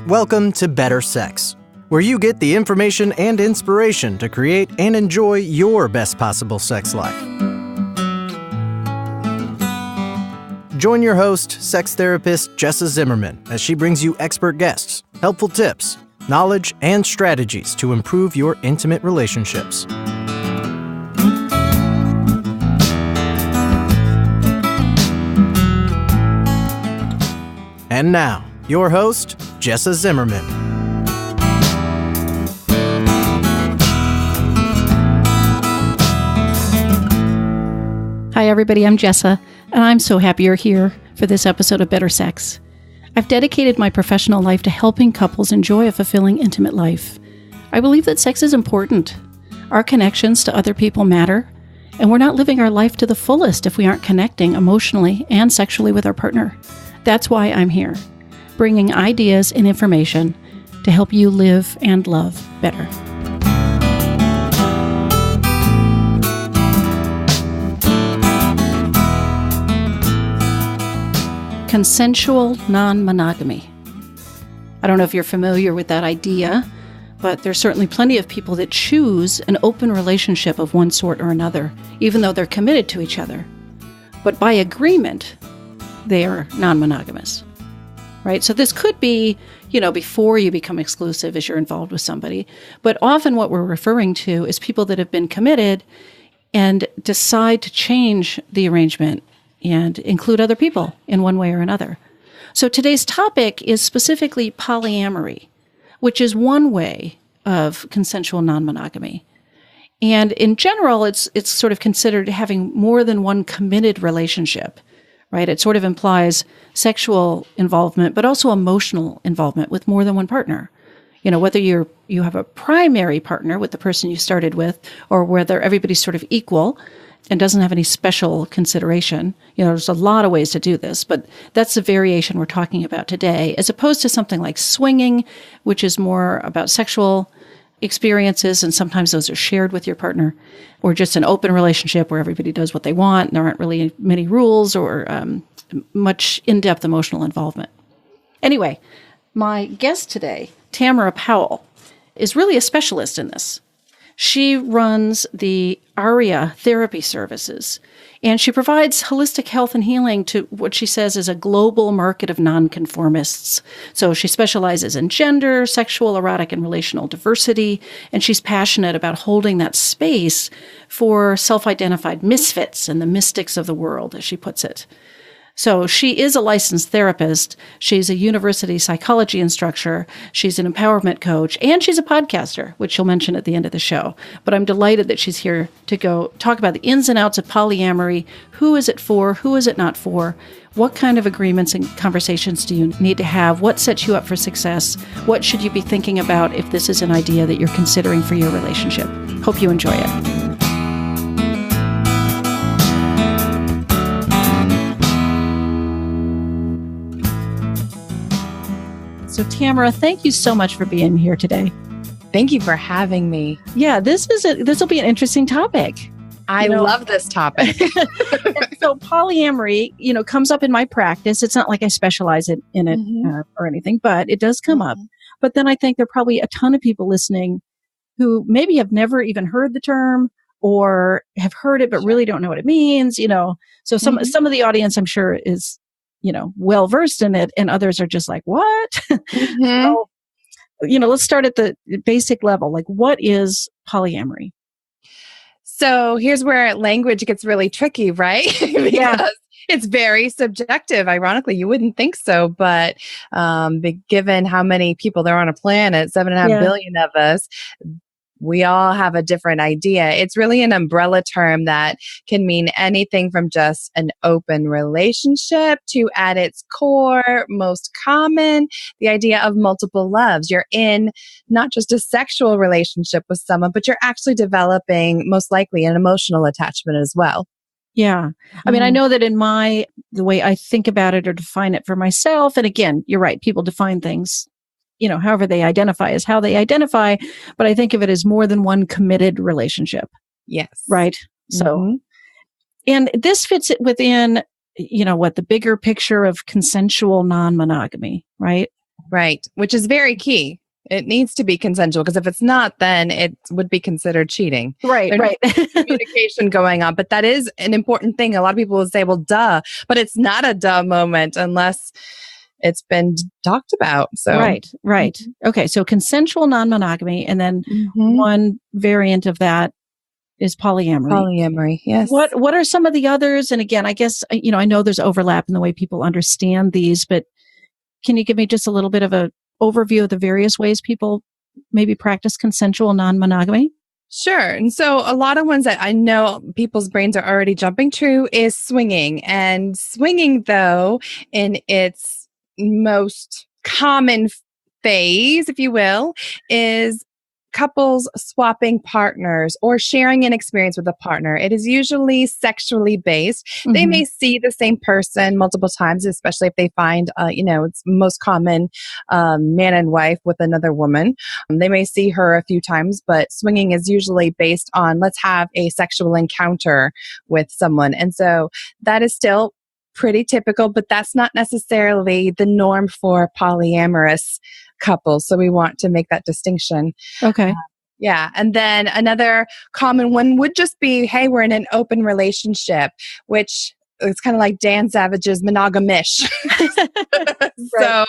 Welcome to Better Sex, where you get the information and inspiration to create and enjoy your best possible sex life. Join your host, sex therapist Jessa Zimmerman, as she brings you expert guests, helpful tips, knowledge, and strategies to improve your intimate relationships. And now, your host, Jessa Zimmerman. Hi, everybody. I'm Jessa, and I'm so happy you're here for this episode of Better Sex. I've dedicated my professional life to helping couples enjoy a fulfilling, intimate life. I believe that sex is important. Our connections to other people matter, and we're not living our life to the fullest if we aren't connecting emotionally and sexually with our partner. That's why I'm here, bringing ideas and information to help you live and love better. Consensual non-monogamy. I don't know if you're familiar with that idea, but there's certainly plenty of people that choose an open relationship of one sort or another, even though they're committed to each other. But by agreement, they are non-monogamous, right? So this could be, before you become exclusive as you're involved with somebody. But often what we're referring to is people that have been committed and decide to change the arrangement and include other people in one way or another. So today's topic is specifically polyamory, which is one way of consensual non-monogamy. And in general, it's sort of considered having more than one committed relationship, right? It sort of implies sexual involvement, but also emotional involvement with more than one partner. Whether you have a primary partner with the person you started with, or whether everybody's sort of equal and doesn't have any special consideration. There's a lot of ways to do this, but that's the variation we're talking about today, as opposed to something like swinging, which is more about sexual experiences, and sometimes those are shared with your partner, or just an open relationship where everybody does what they want and there aren't really many rules or much in-depth emotional involvement. Anyway, my guest today, Tamara Powell, is really a specialist in this. She runs the ARIA therapy services, and she provides holistic health and healing to what she says is a global market of nonconformists. So she specializes in gender, sexual, erotic, and relational diversity, and she's passionate about holding that space for self-identified misfits and the mystics of the world, as she puts it. So she is a licensed therapist. She's a university psychology instructor. She's an empowerment coach, and she's a podcaster, which she'll mention at the end of the show. But I'm delighted that she's here to go talk about the ins and outs of polyamory. Who is it for? Who is it not for? What kind of agreements and conversations do you need to have? What sets you up for success? What should you be thinking about if this is an idea that you're considering for your relationship? Hope you enjoy it. So Tamara, thank you so much for being here today. Thank you for having me. Yeah, this will be an interesting topic. I love this topic. So polyamory, comes up in my practice. It's not like I specialize in it or anything, but it does come up. But then I think there are probably a ton of people listening who maybe have never even heard the term or have heard it but really don't know what it means. So some of the audience, I'm sure, is well versed in it, and others are just like, what? So, let's start at the basic level. Like, what is polyamory? So here's where language gets really tricky, right? Because it's very subjective. Ironically, you wouldn't think so, but given how many people there are on a planet, 7.5 billion of us, we all have a different idea. It's really an umbrella term that can mean anything from just an open relationship to, at its core, most common, the idea of multiple loves. You're in not just a sexual relationship with someone, but you're actually developing, most likely, an emotional attachment as well. Yeah. I mean, I know that in the way I think about it or define it for myself, and again, you're right, people define things however they identify is how they identify, but I think of it as more than one committed relationship. Yes. Right. So, and this fits it within, the bigger picture of consensual non-monogamy, right? Right. Which is very key. It needs to be consensual because if it's not, then it would be considered cheating. Right, There's right. communication going on. But that is an important thing. A lot of people will say, well, duh, but it's not a duh moment unless it's been talked about. So Right. Okay. So consensual non-monogamy. And then Mhm. one variant of that is polyamory. Polyamory. Yes. What are some of the others? And again, I guess, I know there's overlap in the way people understand these, but can you give me just a little bit of a overview of the various ways people maybe practice consensual non-monogamy? Sure. And so a lot of ones that I know people's brains are already jumping to is swinging. And swinging, though, in its most common phase, if you will, is couples swapping partners or sharing an experience with a partner. It is usually sexually based. They may see the same person multiple times, especially if they find, it's most common man and wife with another woman. They may see her a few times, but swinging is usually based on let's have a sexual encounter with someone. And so that is still pretty typical, but that's not necessarily the norm for polyamorous couples. So we want to make that distinction. Okay. Yeah. And then another common one would just be, hey, we're in an open relationship, which it's kind of like Dan Savage's monogamish. So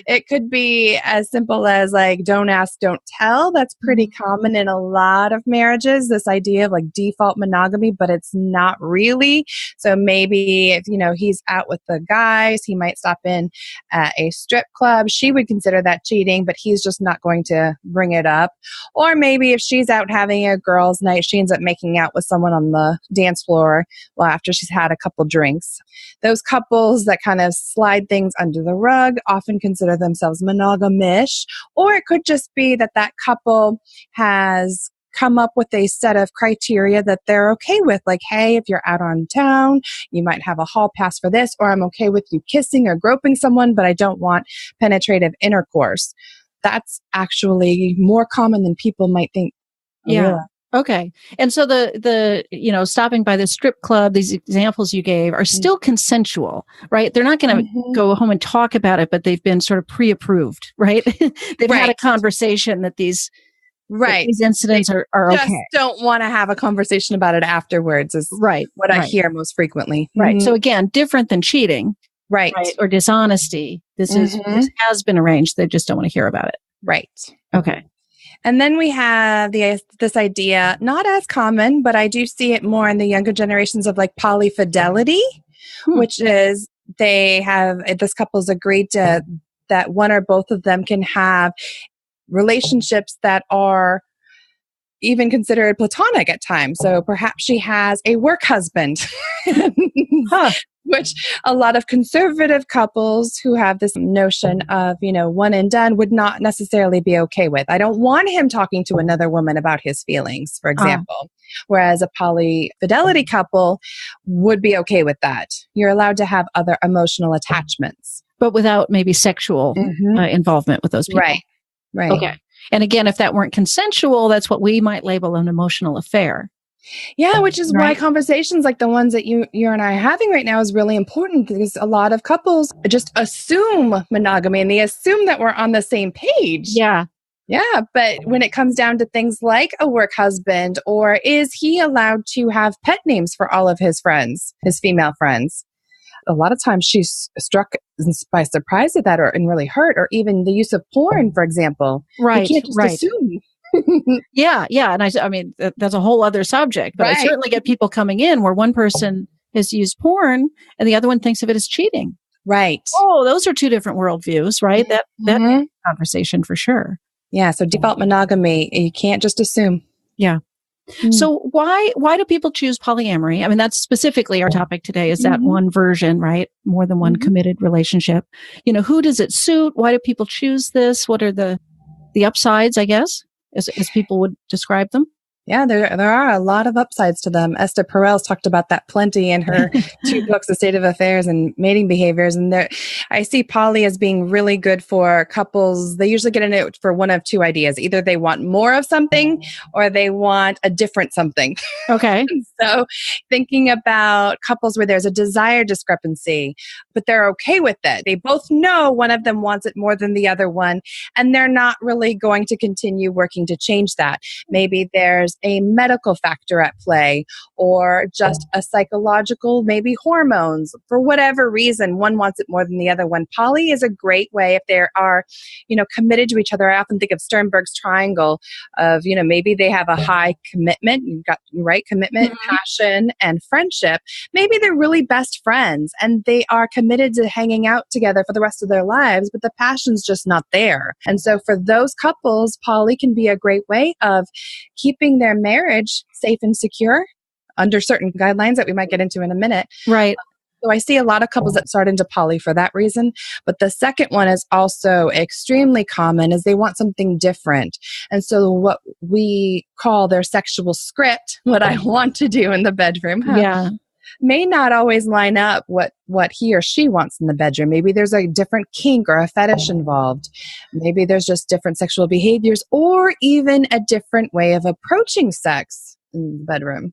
it could be as simple as like, don't ask, don't tell. That's pretty common in a lot of marriages, this idea of like default monogamy, but it's not really. So maybe if, he's out with the guys, he might stop in at a strip club. She would consider that cheating, but he's just not going to bring it up. Or maybe if she's out having a girls' night, she ends up making out with someone on the dance floor after she's had a couple drinks. Those couples that kind of slide things under the rug often consider themselves monogamish, or it could just be that that couple has come up with a set of criteria that they're okay with. Like, hey, if you're out on town, you might have a hall pass for this, or I'm okay with you kissing or groping someone, but I don't want penetrative intercourse. That's actually more common than people might think. Yeah. Okay. And so the stopping by the strip club, these examples you gave are still consensual, right? They're not going to go home and talk about it, but they've been sort of pre-approved, right? They've had a conversation that these incidents are just okay. Don't want to have a conversation about it afterwards is what I hear most frequently. Right. So again, different than cheating. Right. Or dishonesty. This has been arranged. They just don't want to hear about it. Right. Okay. And then we have this idea, not as common, but I do see it more in the younger generations of like polyfidelity, which is this couple's agreed to that one or both of them can have relationships that are even considered platonic at times. So perhaps she has a work husband, which a lot of conservative couples who have this notion of, one and done would not necessarily be okay with. I don't want him talking to another woman about his feelings, for example. Whereas a polyfidelity couple would be okay with that. You're allowed to have other emotional attachments. But without maybe sexual involvement with those people. Right. Okay. And again, if that weren't consensual, that's what we might label an emotional affair. Yeah, which is why conversations like the ones that you and I are having right now is really important, because a lot of couples just assume monogamy and they assume that we're on the same page. Yeah. Yeah, but when it comes down to things like a work husband, or is he allowed to have pet names for all of his friends, his female friends? A lot of times she's struck by surprise at that and really hurt, or even the use of porn, for example. Right. You can't just assume. Yeah. And I mean, that's a whole other subject, but I certainly get people coming in where one person has used porn and the other one thinks of it as cheating. Right. Oh, those are two different worldviews, right? That conversation for sure. Yeah. So default monogamy, you can't just assume. Yeah. So why do people choose polyamory? I mean, that's specifically our topic today, is that one version, right? More than one committed relationship. Who does it suit? Why do people choose this? What are the upsides, I guess, as people would describe them? Yeah, there are a lot of upsides to them. Esther Perel's talked about that plenty in her 2 books, The State of Affairs and Mating Behaviors. And I see poly as being really good for couples. They usually get in it for one of 2 ideas. Either they want more of something or they want a different something. Okay. So thinking about couples where there's a desire discrepancy, but they're okay with it. They both know one of them wants it more than the other one, and they're not really going to continue working to change that. Maybe there's a medical factor at play, or just a psychological, maybe hormones. For whatever reason, one wants it more than the other one. Poly is a great way if they are, committed to each other. I often think of Sternberg's triangle of, maybe they have a high commitment. You've got, right, commitment, passion, and friendship. Maybe they're really best friends and they are committed to hanging out together for the rest of their lives, but the passion's just not there. And so for those couples, poly can be a great way of keeping their marriage safe and secure under certain guidelines that we might get into in a minute. Right. So I see a lot of couples that start into poly for that reason. But the second one is also extremely common, is they want something different. And so what we call their sexual script, what I want to do in the bedroom, may not always line up what he or she wants in the bedroom. Maybe there's a different kink or a fetish involved. Maybe there's just different sexual behaviors, or even a different way of approaching sex in the bedroom.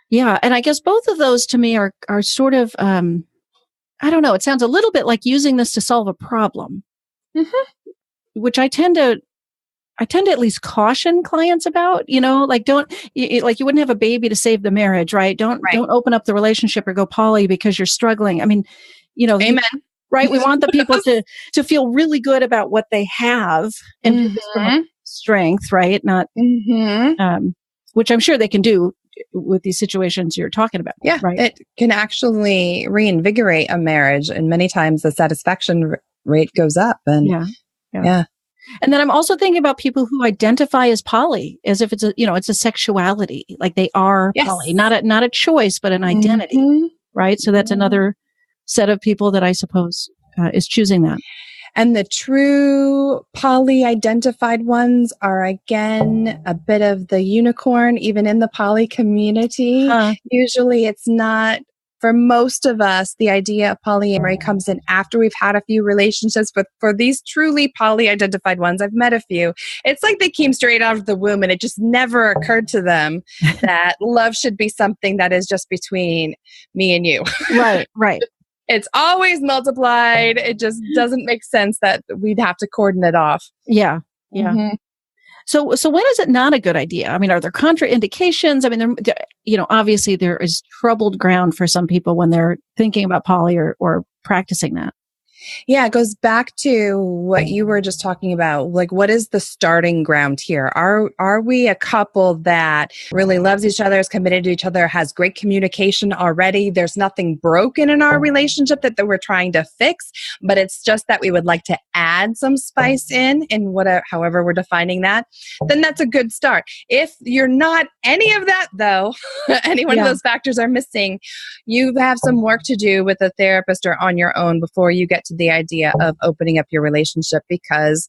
Yeah. And I guess both of those to me are sort of, I don't know, it sounds a little bit like using this to solve a problem, which I tend to at least caution clients about, like you wouldn't have a baby to save the marriage, right? Don't open up the relationship or go poly because you're struggling. I mean, Amen. Right. We want the people to feel really good about what they have and do this from strength, right? Not, which I'm sure they can do with these situations you're talking about. Yeah, right? It can actually reinvigorate a marriage, and many times the satisfaction rate goes up. And yeah. And then I'm also thinking about people who identify as poly, as if it's a sexuality, like they are poly, not a choice, but an identity, right? So that's another set of people that I suppose is choosing that. And the true poly-identified ones are, again, a bit of the unicorn, even in the poly community. Usually it's not, for most of us, the idea of polyamory comes in after we've had a few relationships. But for these truly poly-identified ones, I've met a few, it's like they came straight out of the womb and it just never occurred to them that love should be something that is just between me and you. Right. It's always multiplied. It just doesn't make sense that we'd have to cordon it off. Yeah. So when is it not a good idea? I mean, are there contraindications? I mean, obviously there is troubled ground for some people when they're thinking about poly or practicing that. Yeah, it goes back to what you were just talking about. Like, what is the starting ground here? Are we a couple that really loves each other, is committed to each other, has great communication already? There's nothing broken in our relationship that we're trying to fix, but it's just that we would like to add some spice in whatever, however we're defining that. Then that's a good start. If you're not any of that, though, any one of those factors are missing, you have some work to do with a therapist or on your own before you get to the idea of opening up your relationship, because,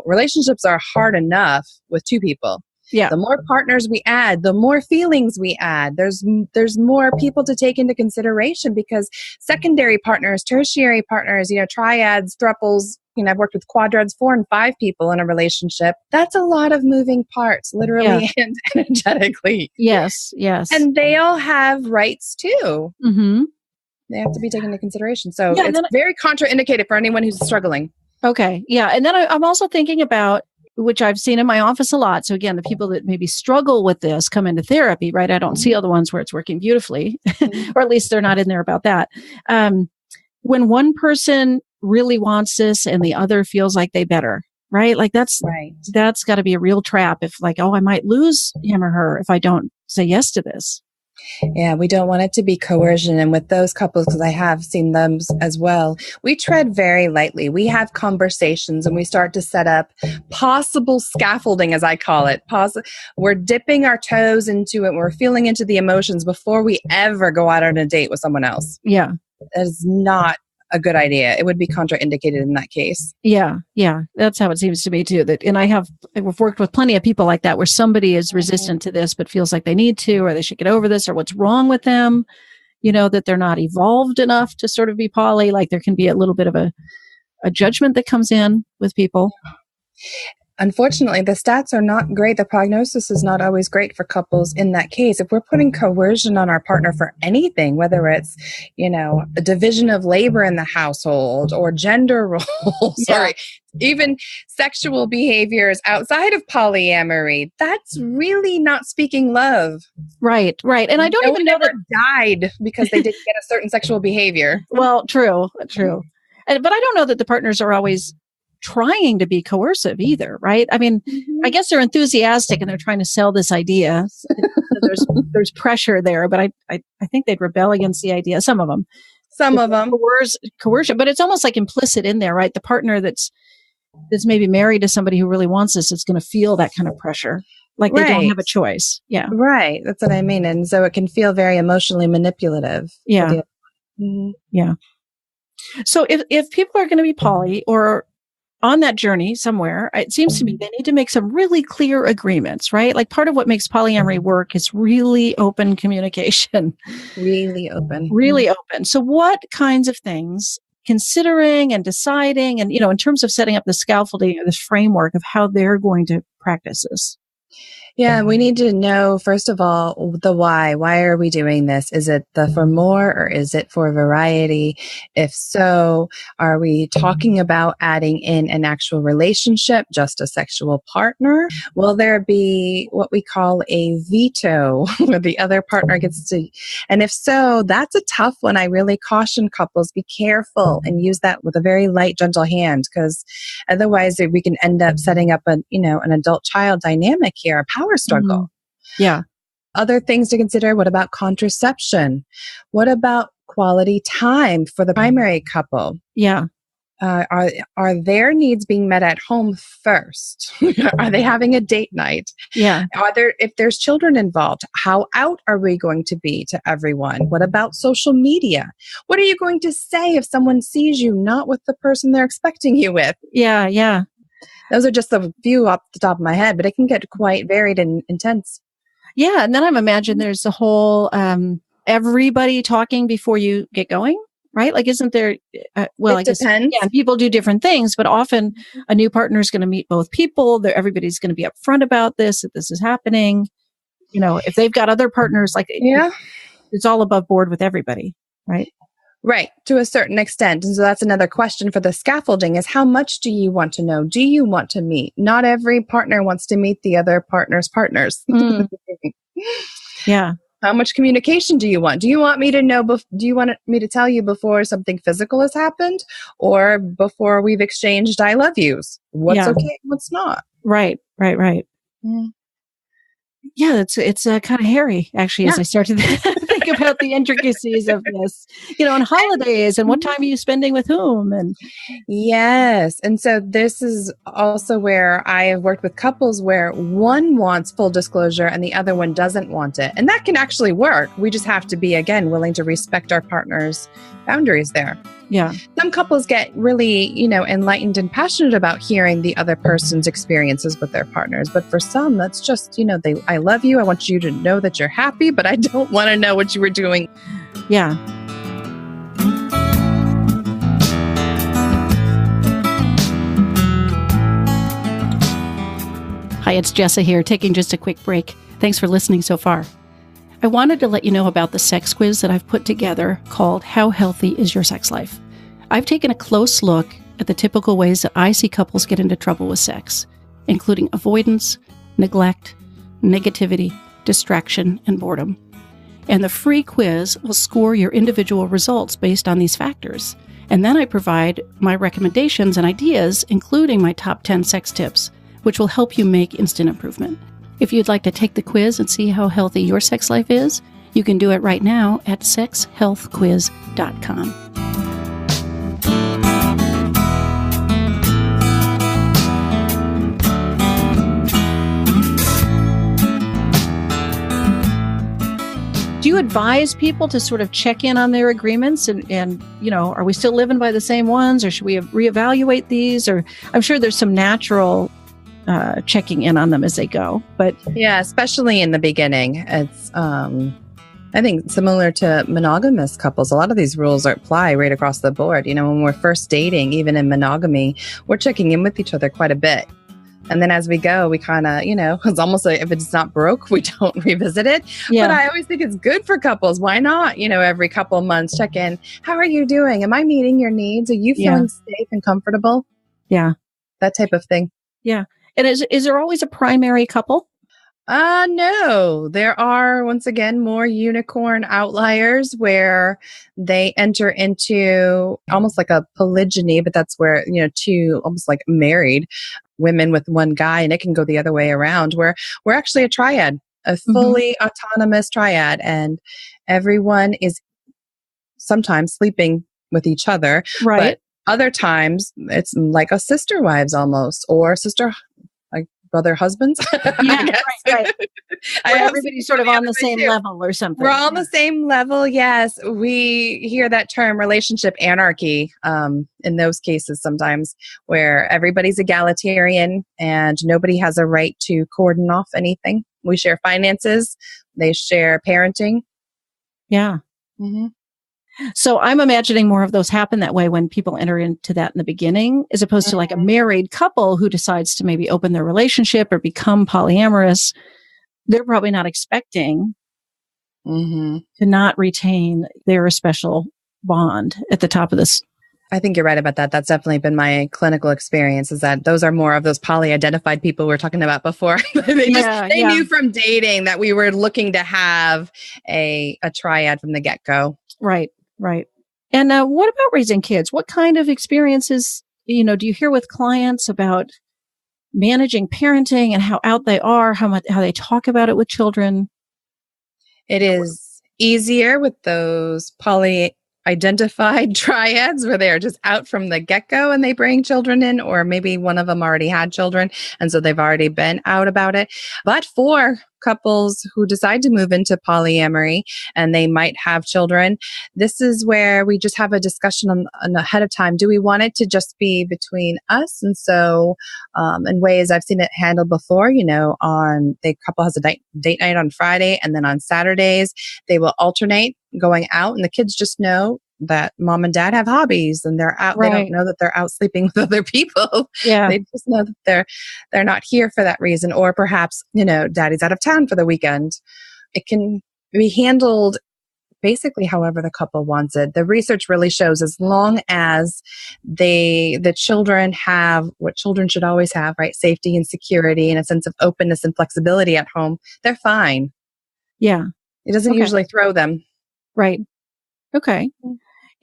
relationships are hard enough with 2 people. Yeah. The more partners we add, the more feelings we add. There's more people to take into consideration, because secondary partners, tertiary partners, triads, thruples, I've worked with quadrads, 4 and 5 people in a relationship. That's a lot of moving parts, literally and energetically. Yes. And they all have rights too. They have to be taken into consideration. So it's very contraindicated for anyone who's struggling. Okay. Yeah. And then I'm also thinking about, which I've seen in my office a lot. So again, the people that maybe struggle with this come into therapy, right? I don't see all the ones where it's working beautifully, or at least they're not in there about that. When one person really wants this and the other feels like they better, right? Like that's got to be a real trap. If like, I might lose him or her if I don't say yes to this. Yeah, we don't want it to be coercion. And with those couples, because I have seen them as well, we tread very lightly. We have conversations and we start to set up possible scaffolding, as I call it. We're dipping our toes into it. We're feeling into the emotions before we ever go out on a date with someone else. Yeah. That is not a good idea. It would be contraindicated in that case. Yeah. That's how it seems to me too. I've worked with plenty of people like that where somebody is resistant to this, but feels like they need to, or they should get over this, or what's wrong with them, that they're not evolved enough to sort of be poly. Like there can be a little bit of a judgment that comes in with people. Unfortunately, the stats are not great. The prognosis is not always great for couples in that case. If we're putting coercion on our partner for anything, whether it's, a division of labor in the household or gender roles, or even sexual behaviors outside of polyamory, that's really not speaking love. Right. And I don't even know that died because they didn't get a certain sexual behavior. Well, true. But I don't know that the partners are always trying to be coercive either, right? I mean, I guess they're enthusiastic and they're trying to sell this idea. So there's pressure there, but I think they'd rebel against the idea. Some of them. Coercion, but it's almost like implicit in there, right? The partner that's maybe married to somebody who really wants this is going to feel that kind of pressure. Like they don't have a choice. Yeah. Right. That's what I mean. And so it can feel very emotionally manipulative. Yeah. Yeah. So if people are going to be poly or on that journey somewhere, it seems to me they need to make some really clear agreements, right? Like part of what makes polyamory work is really open communication. Really open. So what kinds of things, considering and deciding and, in terms of setting up the scaffolding or this framework of how they're going to practice this? Yeah, we need to know, first of all, the why. Why are we doing this? Is it for more or is it for variety? If so, are we talking about adding in an actual relationship, just a sexual partner? Will there be what we call a veto where the other partner gets to? And if so, that's a tough one. I really caution couples, be careful and use that with a very light, gentle hand, because otherwise we can end up setting up an adult-child dynamic here, a power struggle. Yeah. Other things to consider. What about contraception? What about quality time for the primary couple? Yeah. Are their needs being met at home first? Are they having a date night? Yeah. If there's children involved, how out are we going to be to everyone? What about social media? What are you going to say if someone sees you not with the person they're expecting you with? Yeah. Those are just a few off the top of my head, but it can get quite varied and intense. Yeah. And then I'm imagining there's the whole everybody talking before you get going, right? Like, isn't there? It depends. Yeah, people do different things, but often a new partner is going to meet both people. Everybody's going to be upfront about this, that this is happening. If they've got other partners, it's all above board with everybody, right? Right, to a certain extent. And so that's another question for the scaffolding is how much do you want to know? Do you want to meet? Not every partner wants to meet the other partner's partners. Yeah. How much communication do you want? Do you want me to know? Do you want me to tell you before something physical has happened or before we've exchanged I love yous? What's okay, what's not? Right. Mm. Yeah, it's kind of hairy, actually, as I start to think about the intricacies of this, on holidays and what time are you spending with whom? And yes. And so this is also where I have worked with couples where one wants full disclosure and the other one doesn't want it. And that can actually work. We just have to be, again, willing to respect our partner's boundaries there. Yeah. Some couples get really, enlightened and passionate about hearing the other person's experiences with their partners. But for some, that's just, I love you. I want you to know that you're happy, but I don't want to know what you were doing. Yeah. Hi, it's Jessa here, taking just a quick break. Thanks for listening so far. I wanted to let you know about the sex quiz that I've put together called How Healthy Is Your Sex Life? I've taken a close look at the typical ways that I see couples get into trouble with sex, including avoidance, neglect, negativity, distraction, and boredom. And the free quiz will score your individual results based on these factors. And then I provide my recommendations and ideas, including my top 10 sex tips, which will help you make instant improvement. If you'd like to take the quiz and see how healthy your sex life is, you can do it right now at sexhealthquiz.com. Do you advise people to sort of check in on their agreements and are we still living by the same ones, or should we reevaluate these? Or I'm sure there's some natural checking in on them as they go. But yeah, especially in the beginning, it's I think similar to monogamous couples, a lot of these rules apply right across the board. When we're first dating, even in monogamy, we're checking in with each other quite a bit. And then as we go, we kind of, it's almost like if it's not broke, we don't revisit it. Yeah. But I always think it's good for couples. Why not? Every couple of months, check in. How are you doing? Am I meeting your needs? Are you feeling safe and comfortable? Yeah. That type of thing. Yeah. And is there always a primary couple? No, there are, once again, more unicorn outliers where they enter into almost like a polygyny, but that's where, two almost like married women with one guy, and it can go the other way around, where we're actually a triad, a fully autonomous triad, and everyone is sometimes sleeping with each other. Right. But other times it's like a sister wives almost, or sister brother husbands. Yeah, right. Everybody's sort of on the same level or something. We're all on the same level. Yes. We hear that term relationship anarchy in those cases sometimes, where everybody's egalitarian and nobody has a right to cordon off anything. We share finances. They share parenting. Yeah. Mm-hmm. So I'm imagining more of those happen that way when people enter into that in the beginning, as opposed to like a married couple who decides to maybe open their relationship or become polyamorous. They're probably not expecting to not retain their special bond at the top of this. I think you're right about that. That's definitely been my clinical experience, is that those are more of those poly-identified people we were talking about before. They knew from dating that we were looking to have a triad from the get-go. Right. Right. And what about raising kids? What kind of experiences, do you hear with clients about managing parenting and how out they are, how they talk about it with children? It is easier with those poly-identified triads where they're just out from the get-go and they bring children in, or maybe one of them already had children and so they've already been out about it. But for couples who decide to move into polyamory and they might have children, this is where we just have a discussion on ahead of time. Do we want it to just be between us? And so in ways I've seen it handled before, the couple has a date night on Friday, and then on Saturdays they will alternate going out, and the kids just know that mom and dad have hobbies and they're out. Right. They don't know that they're out sleeping with other people. Yeah. They just know that they're not here for that reason. Or perhaps, daddy's out of town for the weekend. It can be handled basically however the couple wants it. The research really shows as long as the children have what children should always have, right? Safety and security and a sense of openness and flexibility at home, they're fine. Yeah. It doesn't usually throw them. Right. Okay.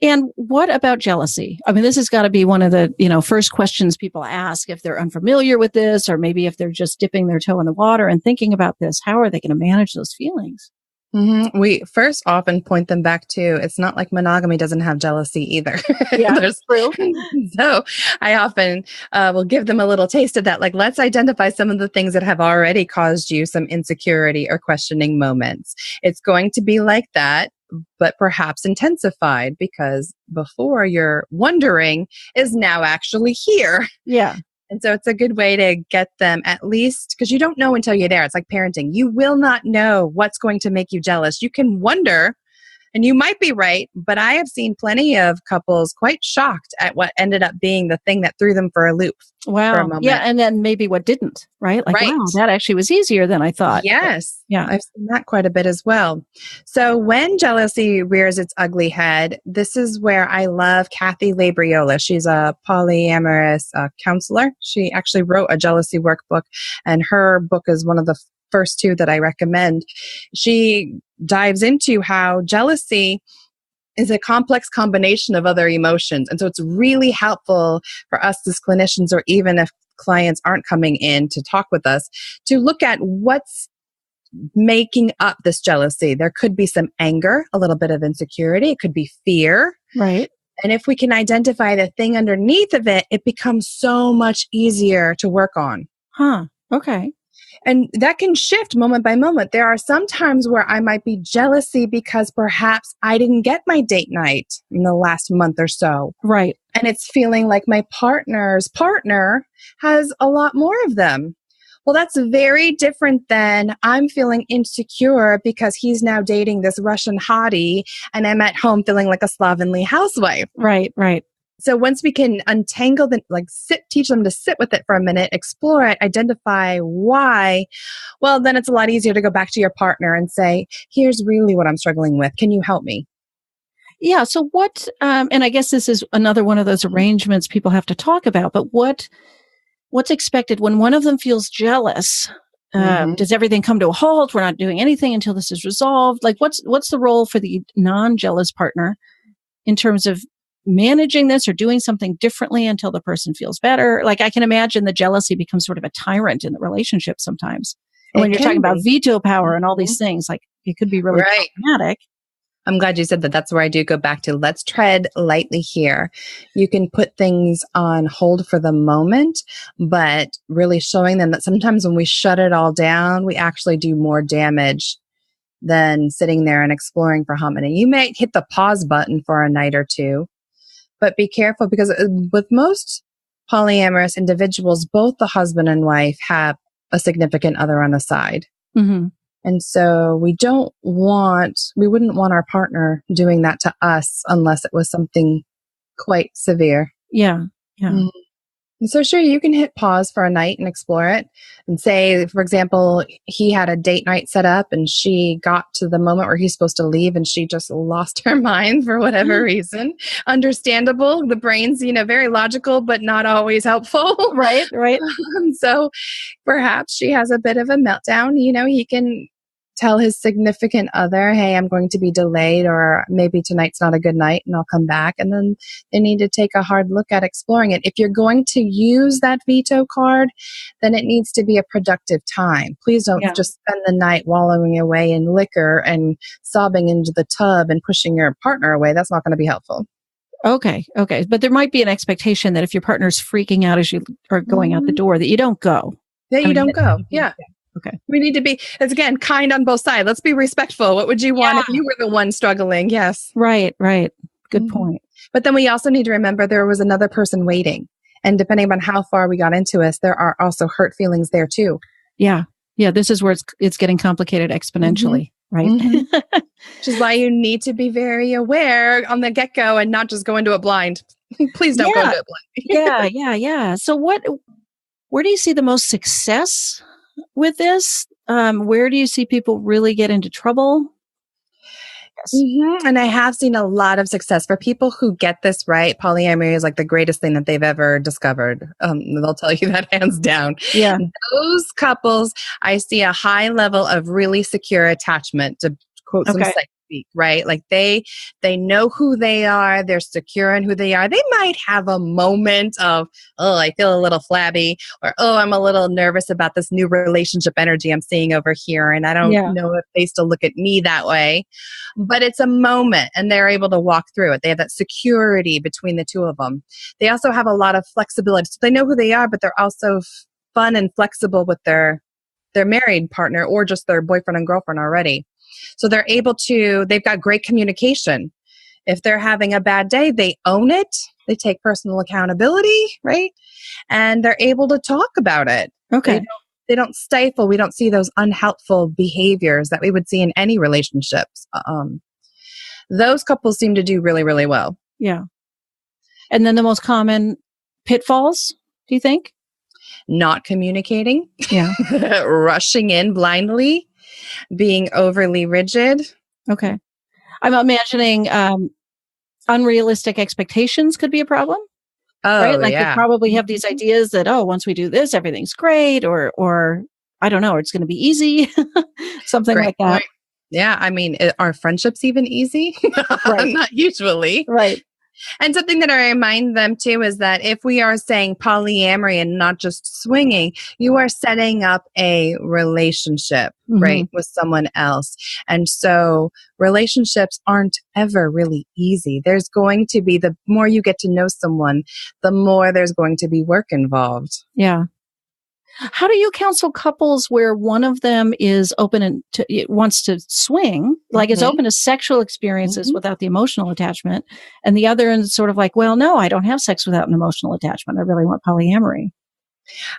And what about jealousy? I mean, this has got to be one of the, first questions people ask if they're unfamiliar with this, or maybe if they're just dipping their toe in the water and thinking about this. How are they going to manage those feelings? Mm-hmm. We first often point them back to, it's not like monogamy doesn't have jealousy either. Yeah, that's true. So I often will give them a little taste of that. Like, let's identify some of the things that have already caused you some insecurity or questioning moments. It's going to be like that, but perhaps intensified, because before you're wondering is now actually here. Yeah. And so it's a good way to get them, at least, because you don't know until you're there. It's like parenting. You will not know what's going to make you jealous. You can wonder, and you might be right, but I have seen plenty of couples quite shocked at what ended up being the thing that threw them for a loop. Wow. For a moment. Yeah. And then maybe what didn't, right? Like, wow, that actually was easier than I thought. Yes. But, yeah. I've seen that quite a bit as well. So when jealousy rears its ugly head, this is where I love Kathy Labriola. She's a polyamorous counselor. She actually wrote a jealousy workbook, and her book is one of the first two that I recommend. She dives into how jealousy is a complex combination of other emotions. And so it's really helpful for us as clinicians, or even if clients aren't coming in to talk with us, to look at what's making up this jealousy. There could be some anger, a little bit of insecurity. It could be fear. Right. And if we can identify the thing underneath of it, it becomes so much easier to work on. Huh. Okay. And that can shift moment by moment. There are some times where I might be jealousy because perhaps I didn't get my date night in the last month or so. Right. And it's feeling like my partner's partner has a lot more of them. Well, that's very different than I'm feeling insecure because he's now dating this Russian hottie and I'm at home feeling like a slovenly housewife. Right. Right. So once we can untangle the, teach them to sit with it for a minute, explore it, identify why, well, then it's a lot easier to go back to your partner and say, here's really what I'm struggling with. Can you help me? Yeah. So what, and I guess this is another one of those arrangements people have to talk about, but what's expected when one of them feels jealous? Does everything come to a halt? We're not doing anything until this is resolved. Like what's the role for the non-jealous partner in terms of managing this or doing something differently until the person feels better? Like I can imagine the jealousy becomes sort of a tyrant in the relationship sometimes. And when you're talking about veto power and all these things, like it could be really problematic. I'm glad you said that. That's where I do go back to, let's tread lightly here. You can put things on hold for the moment, but really showing them that sometimes when we shut it all down, we actually do more damage than sitting there and exploring for harmony. You may hit the pause button for a night or two, but be careful because with most polyamorous individuals, both the husband and wife have a significant other on the side. Mm-hmm. And so we wouldn't want our partner doing that to us unless it was something quite severe. Yeah. Yeah. Mm. And so sure, you can hit pause for a night and explore it and say, for example, he had a date night set up and she got to the moment where he's supposed to leave and she just lost her mind for whatever reason. Understandable. The brain's, very logical, but not always helpful. Right. Right. So perhaps she has a bit of a meltdown. He can tell his significant other, hey, I'm going to be delayed, or maybe tonight's not a good night and I'll come back. And then they need to take a hard look at exploring it. If you're going to use that veto card, then it needs to be a productive time. Please don't just spend the night wallowing away in liquor and sobbing into the tub and pushing your partner away. That's not going to be helpful. Okay. But there might be an expectation that if your partner's freaking out as you are going out the door, that you don't go. That you don't go. Yeah. Okay. We need to be, it's again, kind on both sides. Let's be respectful. What would you want if you were the one struggling? Yes. Right. Good point. But then we also need to remember there was another person waiting. And depending on how far we got into this, there are also hurt feelings there too. Yeah. This is where it's getting complicated exponentially, right? Which is why you need to be very aware on the get-go and not just go into it blind. Please don't go into it blind. Yeah. So where do you see the most success with this? Where do you see people really get into trouble? And I have seen a lot of success for people who get this right. Polyamory is like the greatest thing that they've ever discovered. They'll tell you that hands down. Yeah. Those couples, I see a high level of really secure attachment, to quote some psych speak, right? Like they know who they are. They're secure in who they are. They might have a moment of, oh, I feel a little flabby, or, oh, I'm a little nervous about this new relationship energy I'm seeing over here. And I don't know if they still look at me that way. But it's a moment and they're able to walk through it. They have that security between the two of them. They also have a lot of flexibility. So they know who they are, but they're also fun and flexible with their married partner or just their boyfriend and girlfriend already. So they've got great communication. If they're having a bad day, they own it. They take personal accountability, right? And they're able to talk about it. Okay. They don't stifle. We don't see those unhelpful behaviors that we would see in any relationships. Those couples seem to do really, really well. Yeah. And then the most common pitfalls, do you think? Not communicating. Yeah. Rushing in blindly. Being overly rigid. Okay. I'm imagining unrealistic expectations could be a problem. Oh, right? Like they probably have these ideas that, once we do this, everything's great, or I don't know, it's going to be easy, something like that. Right. Yeah. I mean, are friendships even easy? Right. Not usually. Right. And something that I remind them too is that if we are saying polyamory and not just swinging, you are setting up a relationship, right, with someone else. And so relationships aren't ever really easy. There's going to be, the more you get to know someone, the more there's going to be work involved. Yeah. How do you counsel couples where one of them is open and wants to swing, like is open to sexual experiences without the emotional attachment, and the other is sort of like, well, no, I don't have sex without an emotional attachment. I really want polyamory.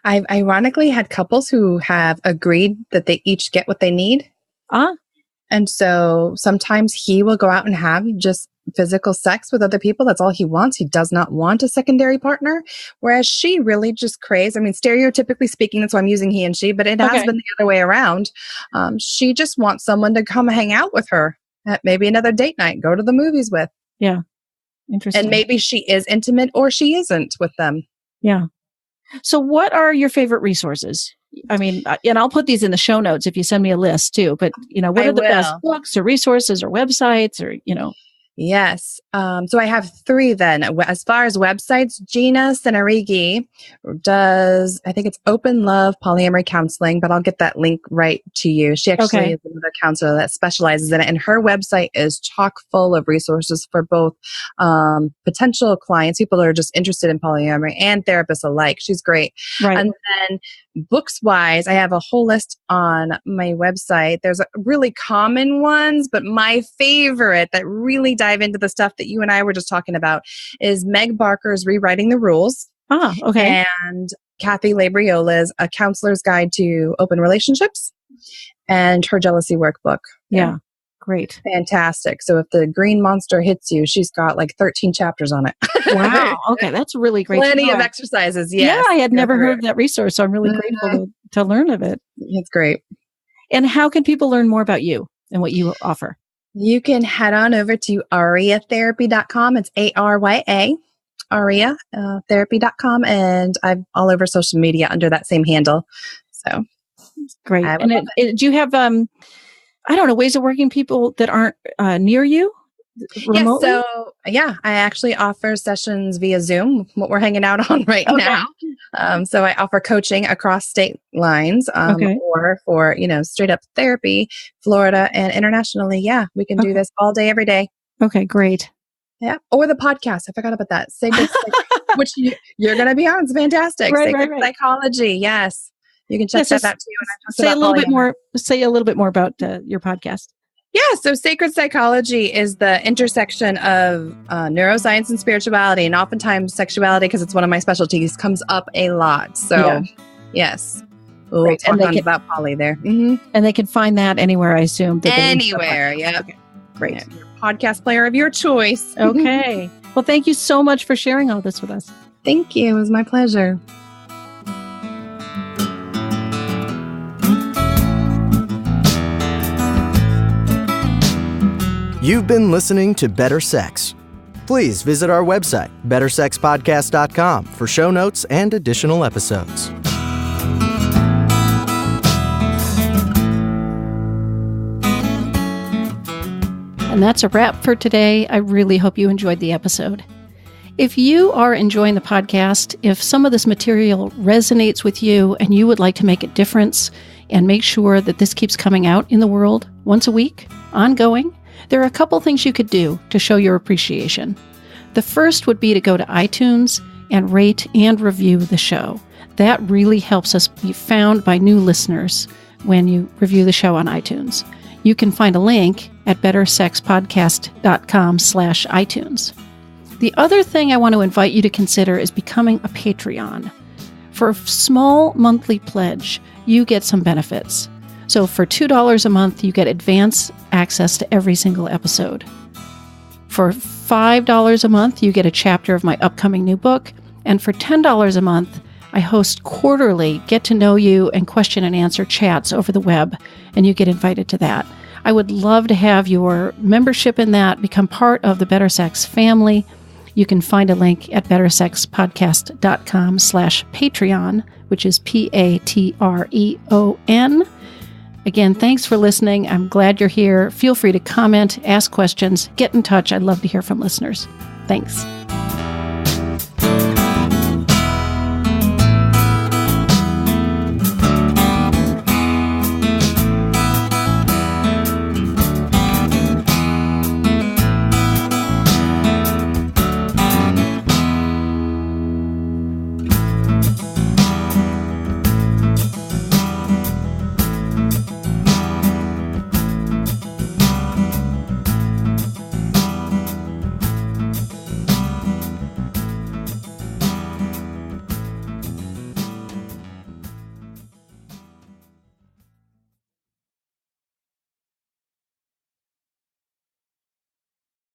I've ironically had couples who have agreed that they each get what they need. And so sometimes he will go out and have just physical sex with other people. That's all he wants. He does not want a secondary partner. Whereas she really just craves, I mean, stereotypically speaking, that's why I'm using he and she, but it has been the other way around. She just wants someone to come hang out with her at maybe another date night, go to the movies with. Yeah. Interesting. And maybe she is intimate or she isn't with them. Yeah. So what are your favorite resources? I mean, and I'll put these in the show notes if you send me a list too, but what are the best books or resources or websites or, Yes. So I have 3 then. As far as websites, Gina Senarigi does, I think it's Open Love Polyamory Counseling, but I'll get that link right to you. She actually is another counselor that specializes in it. And her website is chock full of resources for both potential clients, people who are just interested in polyamory, and therapists alike. She's great. Right. And then books wise, I have a whole list on my website. There's really common ones, but my favorite that really dive into the stuff that you and I were just talking about is Meg Barker's Rewriting the Rules. And Kathy Labriola's A Counselor's Guide to Open Relationships, and her Jealousy Workbook. Yeah. Great. Fantastic. So if the green monster hits you, she's got like 13 chapters on it. Wow. Okay. That's really great. Plenty of exercises. Yes. Yeah. I had never heard of that resource. So I'm really grateful to learn of it. It's great. And how can people learn more about you and what you offer? You can head on over to ariatherapy.com. It's ARYA, Aria, therapy.com. And I'm all over social media under that same handle. So great. And do you have, I don't know, ways of working people that aren't near you remotely? Yeah, so I actually offer sessions via Zoom, what we're hanging out on right now. So I offer coaching across state lines or for, straight up therapy, Florida and internationally. Yeah, we can do this all day, every day. Okay, great. Yeah. Or the podcast. I forgot about that. Sacred, which you're going to be on. It's fantastic. Sacred Psychology. Yes. You can check that out too. And say a little bit more. Say a little bit more about your podcast. Yeah. So Sacred Psychology is the intersection of neuroscience and spirituality, and oftentimes sexuality, because it's one of my specialties, comes up a lot. So yes, we'll talk on about poly there. And they can find that anywhere, I assume. Anywhere. Yeah. Okay. Great. Yeah. Your podcast player of your choice. Okay. Well, thank you so much for sharing all this with us. Thank you. It was my pleasure. You've been listening to Better Sex. Please visit our website, bettersexpodcast.com, for show notes and additional episodes. And that's a wrap for today. I really hope you enjoyed the episode. If you are enjoying the podcast, if some of this material resonates with you and you would like to make a difference and make sure that this keeps coming out in the world once a week, ongoing, there are a couple things you could do to show your appreciation. The first would be to go to iTunes and rate and review the show. That really helps us be found by new listeners when you review the show on iTunes. You can find a link at bettersexpodcast.com/iTunes. The other thing I want to invite you to consider is becoming a Patreon. For a small monthly pledge, you get some benefits. So for $2 a month, you get advance access to every single episode. For $5 a month, you get a chapter of my upcoming new book. And for $10 a month, I host quarterly get-to-know-you and question and answer chats over the web, and you get invited to that. I would love to have your membership in that, become part of the Better Sex family. You can find a link at bettersexpodcast.com/Patreon, which is Patreon. Again, thanks for listening. I'm glad you're here. Feel free to comment, ask questions, get in touch. I'd love to hear from listeners. Thanks.